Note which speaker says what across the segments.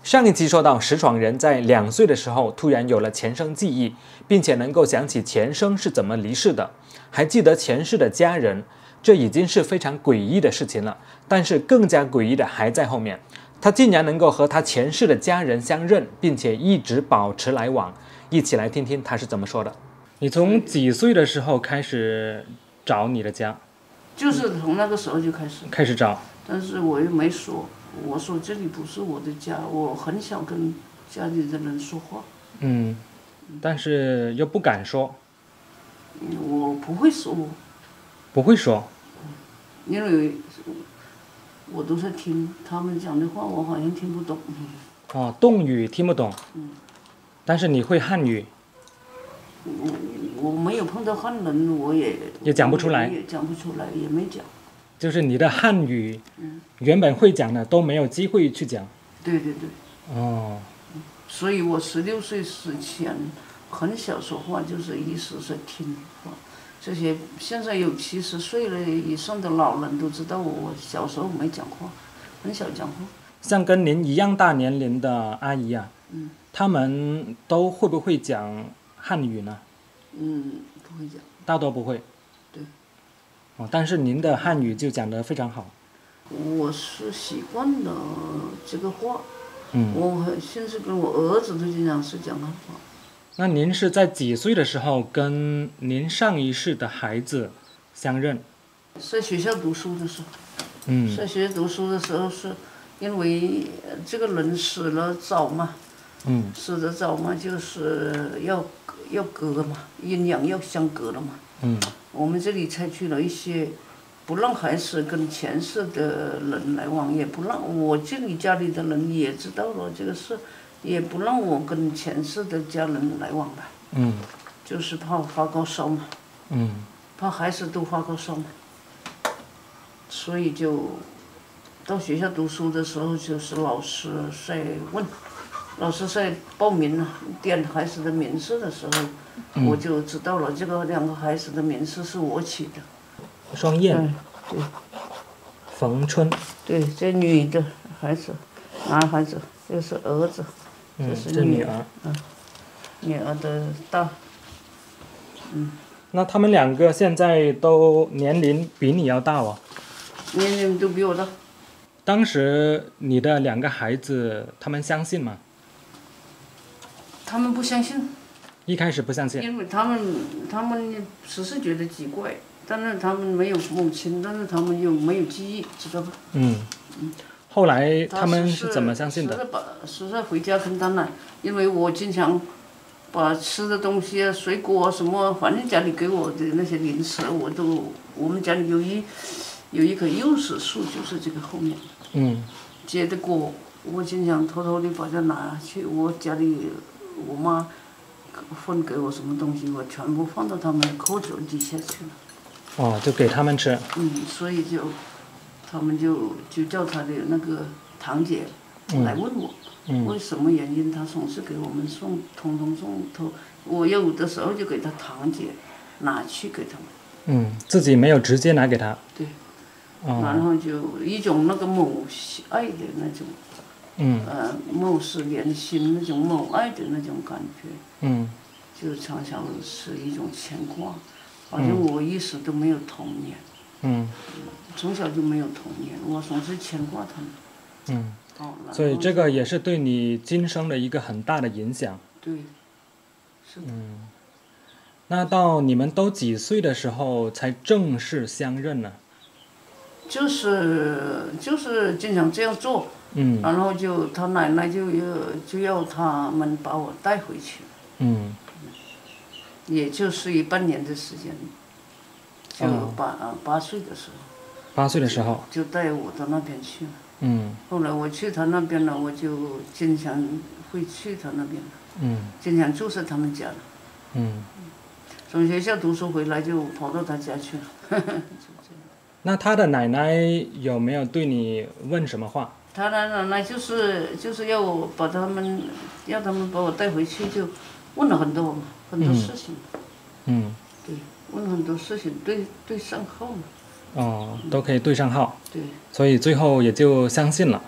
Speaker 1: 上一期说到，石闯人在2岁的时候突然有了前生记忆，并且能够想起前生是怎么离世的，还记得前世的家人，这已经是非常诡异的事情了。但是更加诡异的还在后面，他竟然能够和他前世的家人相认，并且一直保持来往。一起来听听他是怎么说的。你从几岁的时候开始找你的家？
Speaker 2: 就是从那个时候就开始
Speaker 1: 找，
Speaker 2: 但是我又没说，我说这里不是我的家，我很少跟家里的人说话。
Speaker 1: 但是又不敢说。
Speaker 2: 我不会说。
Speaker 1: 不会说。
Speaker 2: 因为我都是听他们讲的话，我好像听不懂。
Speaker 1: 动语听不懂。但是你会汉语。
Speaker 2: 我没有碰到汉人，我也
Speaker 1: 讲不出来，
Speaker 2: 也讲不出来，也没讲。
Speaker 1: 就是你的汉语，原本会讲的都没有机会去讲。
Speaker 2: 对。所以我16岁之前很少说话，就是一直是听话。这些现在有70岁了以上的老人都知道我小时候没讲话，很少讲话。
Speaker 1: 像跟您一样大年龄的阿姨啊，他们都会不会讲汉语呢？
Speaker 2: 不会讲。
Speaker 1: 大多不会。
Speaker 2: 对。
Speaker 1: 但是您的汉语就讲得非常好。
Speaker 2: 我是习惯了这个话。我现在跟我儿子都经常是讲汉话。
Speaker 1: 那您是在几岁的时候跟您上一世的孩子相认？
Speaker 2: 在学校读书的时候。在学校读书的时候，是因为这个人死了早嘛。死得早嘛，就是要隔嘛，阴阳要相隔了嘛。我们这里采取了一些不让孩子跟前世的人来往，也不让我这里家里的人也知道了这个事，也不让我跟前世的家人来往吧。就是怕发高烧嘛。怕孩子都发高烧嘛。所以就到学校读书的时候，就是老师在报名了点孩子的名字的时候，我就知道了这个2个孩子的名字是我起的。
Speaker 1: 双燕。
Speaker 2: 对。
Speaker 1: 冯春。
Speaker 2: 对，这女的孩子，男孩子，这是儿子，这是女儿。女儿的大。
Speaker 1: 那他们2个现在都年龄比你要大哦。
Speaker 2: 年龄都比我大。
Speaker 1: 当时你的2个孩子，他们相信吗？
Speaker 2: 他们不相信。
Speaker 1: 一开始不相信。
Speaker 2: 因为他们只是觉得奇怪，但是他们没有母亲，但是他们又没有记忆，知道吧？
Speaker 1: 后来他们是怎么相信的？
Speaker 2: 实在回家跟他奶，因为我经常把吃的东西啊、水果啊什么，反正家里给我的那些零食，我们家里有一棵柚子树，就是这个后面。结的果，我经常偷偷的把它拿去我家里，我妈分给我什么东西，我全部放到他们的裤子底下去了。
Speaker 1: 就给他们吃。
Speaker 2: 所以他们就叫他的那个堂姐来问我，为什么原因他总是给我们送，统统送我有的时候就给他堂姐拿去给他们。
Speaker 1: 自己没有直接拿给他。
Speaker 2: 对。然后就一种那个母爱的那种。母是连心那种母爱的那种感觉。就常常是一种牵挂，好像我一直都没有童年。从小就没有童年，我总是牵挂他们。
Speaker 1: 所以这个也是对你今生的一个很大的影响。
Speaker 2: 对。是的。
Speaker 1: 那到你们都几岁的时候才正式相认呢？
Speaker 2: 就是经常这样做。然后他奶奶就要他们把我带回去。也就是半年的时间，就8岁的时候。
Speaker 1: 8岁的时候。
Speaker 2: 就带我到那边去了。后来我去他那边了，我就经常会去他那边了。经常住在他们家了。从学校读书回来就跑到他家去了。
Speaker 1: 那他的奶奶有没有对你问什么话？
Speaker 2: 他的奶奶就是要他们把我带回去，就问了很多事情。对，问很多事情，对上号嘛。
Speaker 1: 都可以对上号。
Speaker 2: 对。
Speaker 1: 所以最后也就相信了。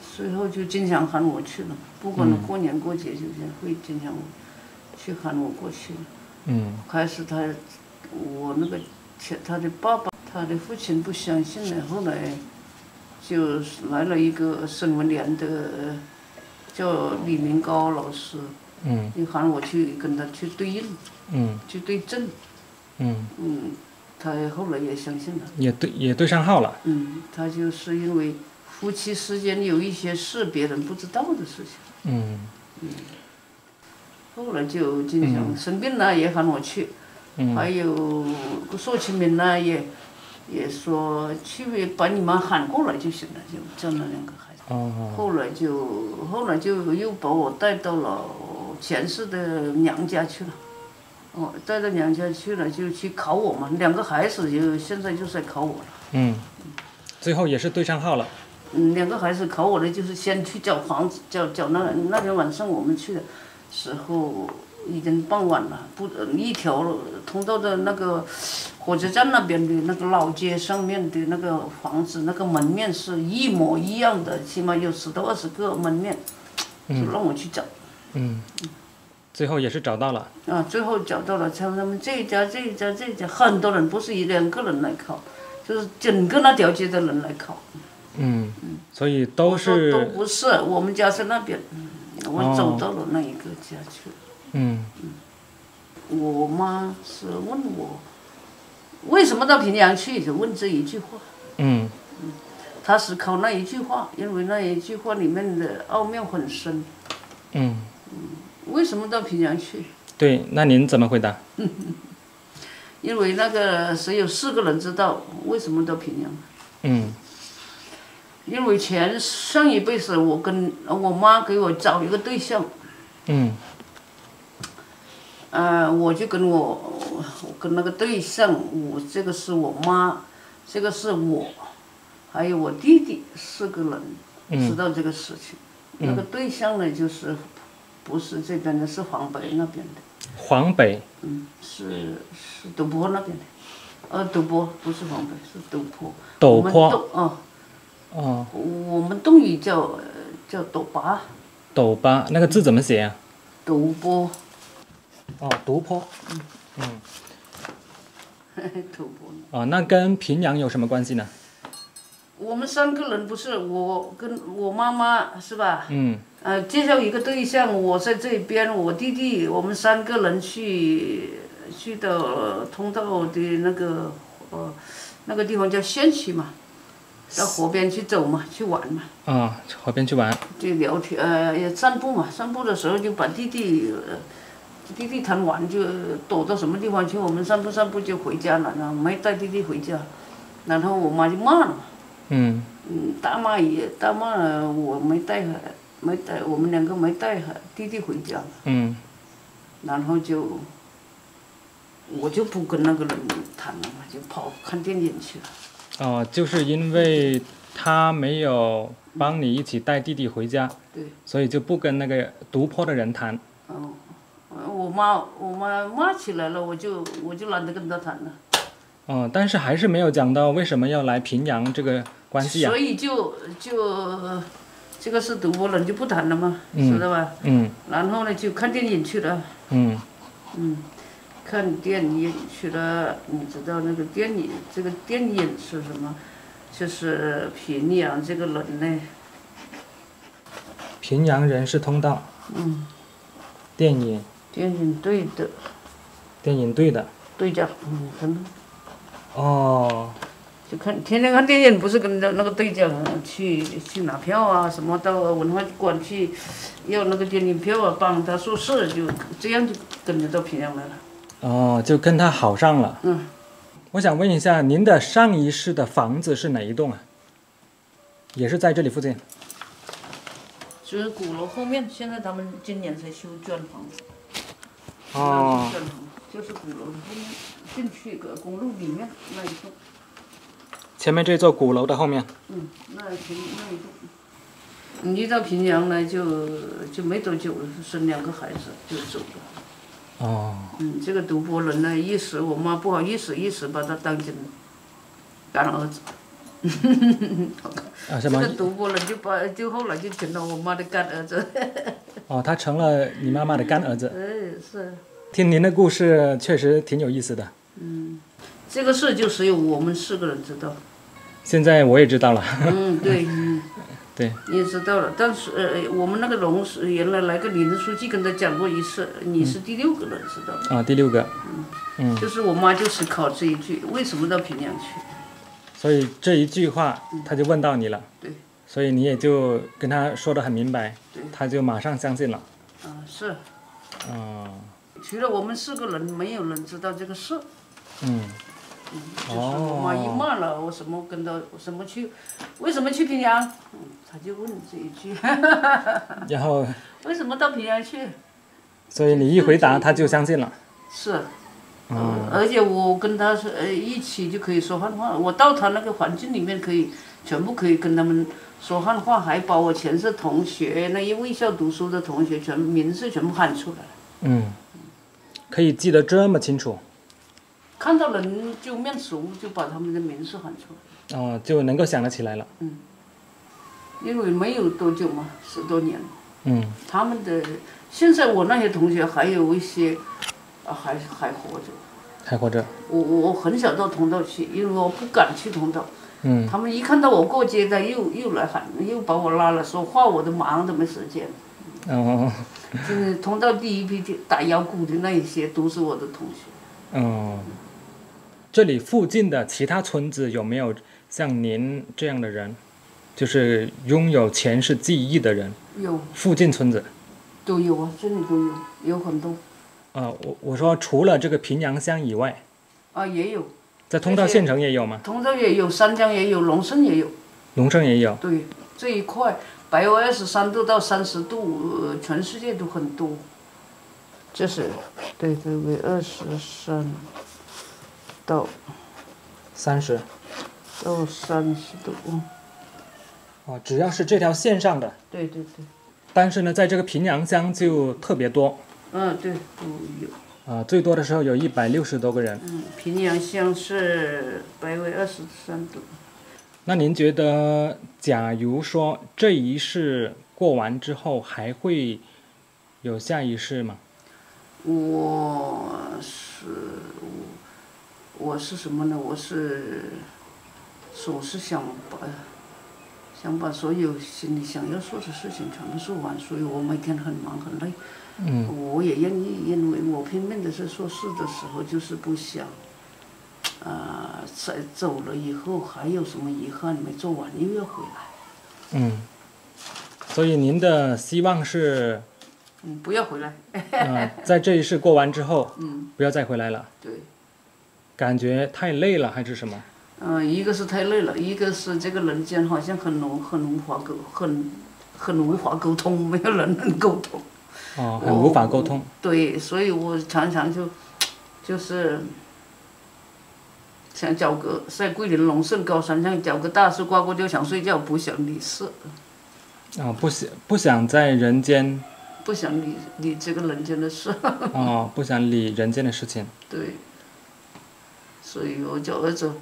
Speaker 2: 随后就经常喊我去了，不管过年过节，就是会经常去喊我过去。开始他的爸爸，他的父亲不相信了，后来就来了一个省文联的，叫李明高老师，就喊我去跟他去对应，去对症，他后来也相信了，
Speaker 1: 也对上号了。
Speaker 2: 他就是因为夫妻之间有一些事别人不知道的事情，后来就经常生病了也喊我去，还有说清明了也说去把你们喊过来就行了，就这么2个孩子。后来就又把我带到了前世的娘家去了。带到娘家去了，就去考我嘛。2个孩子现在就在考我了。
Speaker 1: 最后也是对上号了。
Speaker 2: 2个孩子考我的就是先去找房子，找那天晚上我们去的时候已经傍晚了，一条通到的那个火车站那边的那个老街上面的那个房子，那个门面是一模一样的，起码有10到20个门面，就让我去找。
Speaker 1: 最后也是找到了。
Speaker 2: 最后找到了，他们这一家，很多人，不是1、2个人来考，就是整个那条街的人来考。
Speaker 1: 所以都是。
Speaker 2: 都不是，我们家是那边，我走到了那一个家去了。我妈是问我，为什么到平阳去，就问这一句话。她是考那一句话，因为那一句话里面的奥妙很深。为什么到平阳去？
Speaker 1: 对，那您怎么回答？
Speaker 2: 因为那个只有4个人知道为什么到平阳。因为上一辈子我跟我妈给我找一个对象。我就跟那个对象，这个是我妈，这个是我，还有我弟弟4个人知道这个事情。那个对象呢，就是不是这边的，是黄北那边的。
Speaker 1: 黄北。
Speaker 2: 是陡坡那边的，陡坡不是黄北，是陡坡。
Speaker 1: 陡坡。
Speaker 2: 我们东语叫陡拔。
Speaker 1: 陡拔那个字怎么写啊？
Speaker 2: 陡坡。
Speaker 1: 独坡。
Speaker 2: 陡坡。
Speaker 1: 那跟平阳有什么关系呢？
Speaker 2: 我们3个人不是我跟我妈妈是吧？介绍一个对象，我在这边，我弟弟，我们3个人去到通道的那个地方叫县区嘛，到河边去走嘛，去玩嘛。
Speaker 1: 河边去玩。
Speaker 2: 就聊天，也散步嘛，散步的时候就把弟弟谈完就躲到什么地方去，我们散步就回家了，然后没带弟弟回家，然后我妈就骂了嘛。大骂我没带，我们2个没带弟弟回家。然后我就不跟那个人谈了嘛，就跑看电影去了。
Speaker 1: 就是因为他没有帮你一起带弟弟回家，
Speaker 2: 对，
Speaker 1: 所以就不跟那个独坡的人谈。
Speaker 2: 我妈骂起来了，我就懒得跟他谈了。
Speaker 1: 但是还是没有讲到为什么要来平阳这个关系啊。
Speaker 2: 所以就这个是独坡人就不谈了嘛，知道吧？然后呢就看电影去了。看电影去了，你知道那个这个电影是什么？就是平阳这个人呢。
Speaker 1: 平阳人事通道。电影
Speaker 2: 队的。
Speaker 1: 电影队的。
Speaker 2: 队长，可能。就天天看电影，不是跟着那个队长去拿票啊，什么到文化馆去要那个电影票啊，帮他说事，就这样就跟着到平阳来了。
Speaker 1: 就跟他好上了。我想问一下，您的上一世的房子是哪一栋啊？也是在这里附近？
Speaker 2: 就是鼓楼后面，现在他们今年才修砖房子。就是鼓楼的后面，进去个公路里面那一栋。
Speaker 1: 前面这座鼓楼的后面。
Speaker 2: 那一栋。你到平阳呢，就没多久生2个孩子就走了。这个独坡人呢，我妈不好意思把他当成干儿子。
Speaker 1: 什么？
Speaker 2: 这个读过了就后来就成了我妈的干儿子。
Speaker 1: 哦，他成了你妈妈的干儿子。
Speaker 2: 是。
Speaker 1: 听您的故事确实挺有意思的。
Speaker 2: 这个事就只有我们4个人知道。
Speaker 1: 现在我也知道了。
Speaker 2: 对。
Speaker 1: 对。
Speaker 2: 也知道了，但是我们那个龙是原来个林书记跟他讲过一次，你是第6个人知道。
Speaker 1: 啊，第6个。
Speaker 2: 就是我妈就是考这一句，为什么到平阳去？
Speaker 1: 所以这一句话他就问到你了。
Speaker 2: 对。
Speaker 1: 所以你也就跟他说得很明白。
Speaker 2: 对。
Speaker 1: 他就马上相信了。
Speaker 2: 是。除了我们4个人，没有人知道这个事。就是我妈一骂了，我什么跟到什么去，为什么去平阳？他就问这一句。
Speaker 1: 然后。
Speaker 2: 为什么到平阳去？
Speaker 1: 所以你一回答他就相信了。
Speaker 2: 是。而且我跟他是一起就可以说汉话，我到他那个环境里面全部可以跟他们说汉话，还把我前世同学那些卫校读书的同学名字全部喊出来。
Speaker 1: 可以记得这么清楚。
Speaker 2: 看到人就面熟，就把他们的名字喊出
Speaker 1: 来。就能够想得起来了。
Speaker 2: 因为没有多久嘛，10多年。他们的现在我那些同学还有一些，还活着。还活着。我很少到通道去，因为我不敢去通道。他们一看到我过街的，又来喊，又把我拉了，说话我都忙都没时间。就是通道第一批打腰鼓的那一些都是我的同学。
Speaker 1: 这里附近的其他村子有没有像您这样的人，就是拥有前世记忆的人？
Speaker 2: 有。
Speaker 1: 附近村子
Speaker 2: 都有啊，这里都有很多。
Speaker 1: 我说除了这个平阳乡以外。
Speaker 2: 也有。
Speaker 1: 在通道县城也有吗？
Speaker 2: 通道也有，三江也有，龙胜也有。
Speaker 1: 龙胜也有。
Speaker 2: 对，这一块白纬23度到30度，全世界都很多。这是对白纬23到
Speaker 1: 30
Speaker 2: 到30度。
Speaker 1: 只要是这条线上的。
Speaker 2: 对。
Speaker 1: 但是呢，在这个平阳乡就特别多。
Speaker 2: 对，都有。
Speaker 1: 最多的时候有160多个人。
Speaker 2: 平阳乡是白纬23度。
Speaker 1: 那您觉得，假如说这一世过完之后，还会有下一世吗？
Speaker 2: 我是什么呢？我是总是想把所有心里想要做的事情全部做完，所以我每天很忙很累。我也愿意，因为我拼命的是做事的时候，就是不想，在走了以后还有什么遗憾没做完又要回来。
Speaker 1: 所以您的希望是？
Speaker 2: 不要回来。
Speaker 1: 在这一世过完之后，不要再回来了。
Speaker 2: 对。
Speaker 1: 感觉太累了还是什么？
Speaker 2: 一个是太累了，一个是这个人间好像很无法沟通，没有人能沟通。
Speaker 1: 很无法沟通。
Speaker 2: 对，所以我常常就是想在桂林龙胜高山上找个大树挂个吊床睡觉，不想理事。
Speaker 1: 不想在人间。
Speaker 2: 不想理这个人间的事。
Speaker 1: 不想理人间的事情。
Speaker 2: 对。所以我叫儿子，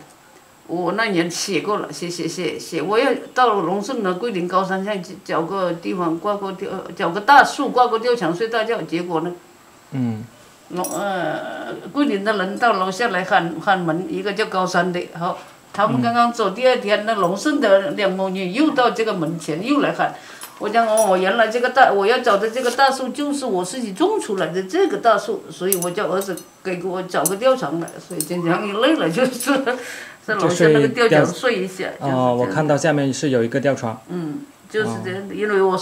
Speaker 2: 我那年写过了，写，我要到龙胜的桂林高山上找个地方找个大树挂个吊床睡大觉，结果呢，桂林的人到楼下来喊门，一个叫高山的，好，他们刚刚走，第2天那龙胜的2母女又到这个门前又来喊。我讲原来我要找的这个大树就是我自己种出来的这个大树，所以我叫儿子给我找个吊床来，所以经常一累了就是在楼下那个吊床睡一下。
Speaker 1: 我看到下面是有一个吊床。
Speaker 2: 就是这样的，因为我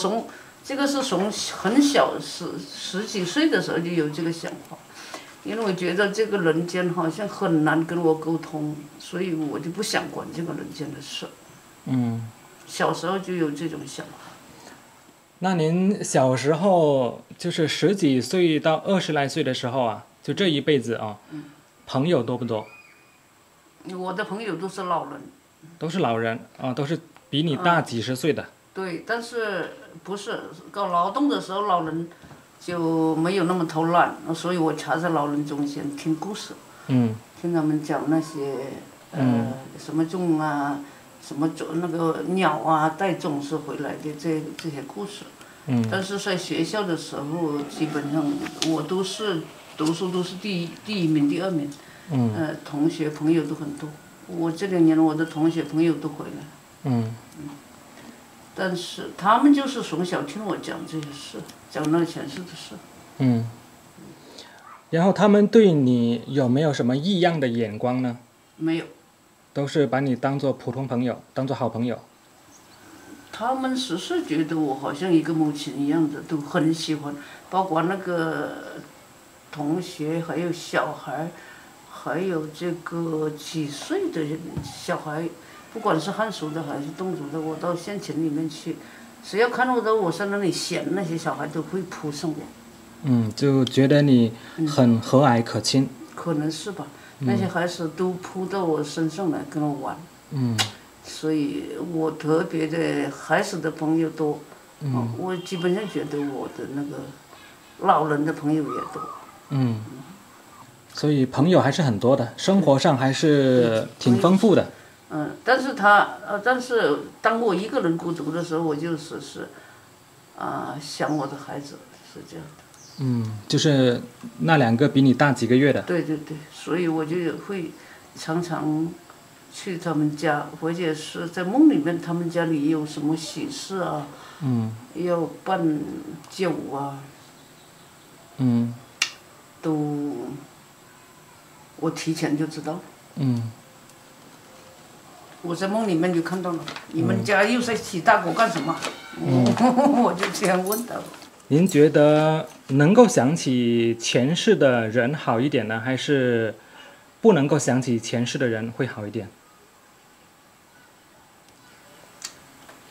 Speaker 2: 这个是从很小十几岁的时候就有这个想法，因为我觉得这个人间好像很难跟我沟通，所以我就不想管这个人间的事。小时候就有这种想法。
Speaker 1: 那您小时候就是10几岁到20来岁的时候啊，就这一辈子啊，朋友多不多？
Speaker 2: 我的朋友都是老人。
Speaker 1: 都是老人都是比你大几十岁的。
Speaker 2: 对，但是不是搞劳动的时候，老人就没有那么偷懒，所以我插在老人中间听故事。听他们讲那些什么种什么那个鸟啊带种子回来的这些故事。但是在学校的时候，基本上我都是读书都是第一名、第2名。同学朋友都很多。我这2年我的同学朋友都回来。但是他们就是从小听我讲这些事，讲那个前世的事。
Speaker 1: 然后他们对你有没有什么异样的眼光呢？
Speaker 2: 没有。
Speaker 1: 都是把你当做普通朋友，当做好朋友。
Speaker 2: 他们只是觉得我好像一个母亲一样的，都很喜欢，包括那个同学，还有小孩，还有这个几岁的小孩，不管是汉族的还是侗族的，我到县城里面去，只要看到我在那里闲，那些小孩都会扑上我。
Speaker 1: 就觉得你很和蔼可亲。
Speaker 2: 可能是吧。那些孩子都扑到我身上来跟我玩。所以我特别的孩子的朋友多。我基本上觉得我的那个老人的朋友也多。
Speaker 1: 所以朋友还是很多的，生活上还是挺丰富的。
Speaker 2: 但是当我一个人孤独的时候，我就是想我的孩子，是这样的。
Speaker 1: 就是那2个比你大几个月的。
Speaker 2: 对，所以我就会常常去他们家，或者是在梦里面，他们家里有什么喜事啊，要办酒啊，都我提前就知道。我在梦里面就看到了，你们家又在起大锅干什么？我就这样问他。
Speaker 1: 您觉得能够想起前世的人好一点呢，还是不能够想起前世的人会好一点？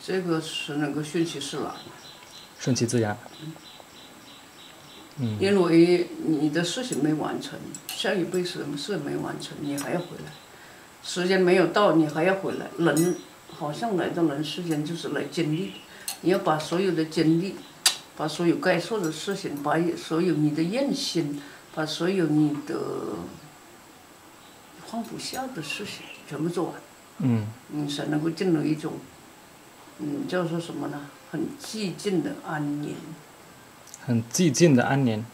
Speaker 2: 这个是那个顺其自然。
Speaker 1: 顺其自然。
Speaker 2: 因为你的事情没完成，下一辈子的事没完成，你还要回来，时间没有到，你还要回来。人好像来到人世间就是来经历，你要把所有的经历，把所有该做的事情，把所有你的愿心，把所有你的放不下的事情全部做完。你才能够进入一种，叫做什么呢？很寂静的安宁。
Speaker 1: 很寂静的安宁。